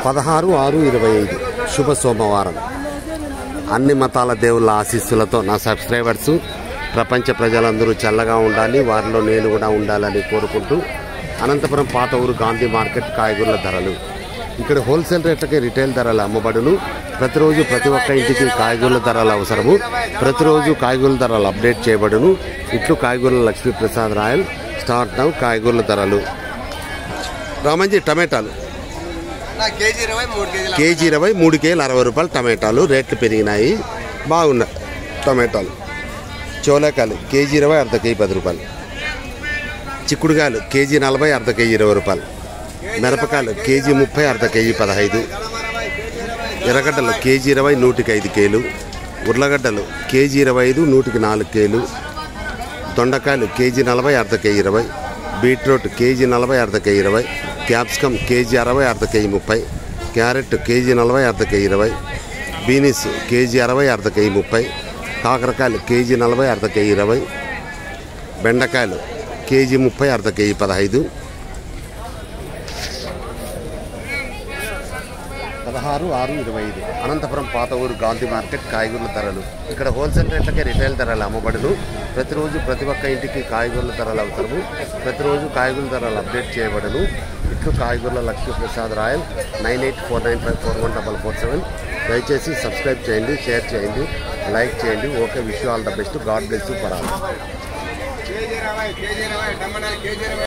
16/6/25 శుభ సోమవారం. అన్ని మతాల దేవుళ్ళ ఆశీస్సులతో నా సబ్స్క్రైబర్స్ ప్రపంచ ప్రజలందరూ చల్లగా ఉండాలి, వారిలో నేను కూడా ఉండాలని కోరుకుంటూ అనంతపురం పాత ఊరు గాంధీ మార్కెట్ కాయగూరల ధరలు. ఇక్కడ హోల్సేల్ రేట్లకే రిటైల్ ధరలు అమ్మబడును. ప్రతిరోజు ప్రతి ఒక్క ఇంటికి కాయగూరల ధరలు అవసరము. ప్రతిరోజు కాయగూరల ధరలు అప్డేట్ చేయబడును. ఇట్లు కాయగూరల లక్ష్మీప్రసాద్ రాయల్. స్టార్ట్ నౌ కాయగూరల ధరలు. రామంజీ టమాటాలు కేజీ 20, 3 కేజీలు 60 రూపాయలు. టమాటాలు రేట్లు పెరిగినాయి, బాగున్నాయి టమాటాలు. చోలేకాయలు కేజీ 20, అర్ధ కేజీ 10 రూపాయలు. చిక్కుడుకాయలు కేజీ 40, అర్ధ కేజీ 20 రూపాయలు. మిరపకాయలు కేజీ 30, అర్ధ కేజీ 15. ఎర్రగడ్డలు కేజీ 20, 105 కేలు. ఉర్లగడ్డలు కేజీ 25, 104 కేలు. దొండకాయలు కేజీ 40, అర్ధ కేజీ 20. బీట్రూట్ కేజీ 40, అర్ధ కేజీ 20. క్యాప్సికమ్ కేజీ 60, అర్ధ కేజీ 30. క్యారెట్ కేజీ 40, అర్ధ కేజీ 20. బీనీస్ కేజీ 60, అర్ధ కేజీ 30. కాకరకాయలు కేజీ 40, అర్ధ కేజీ 20. బెండకాయలు కేజీ 30, అర్ధ కేజీ 15. 16/6/25 అనంతపురం పాత ఊరు గాంధీ మార్కెట్ కాయగూరల ధరలు. ఇక్కడ హోల్సేల్ రేట్లకే రిటైల్ ధరలు అమ్మబడును. ప్రతిరోజు ప్రతి ఒక్క ఇంటికి కాయగూరల ధరలు అవసరము. ప్రతిరోజు కాయగూరల ధరలు అప్డేట్ చేయబడును. ఇట్లు కాయగూరల లక్ష్మీప్రసాద్ రాయల్. 9849541447. దయచేసి సబ్స్క్రైబ్ చేయండి, షేర్ చేయండి, లైక్ చేయండి. Okay, wish you all the best. God bless you for all.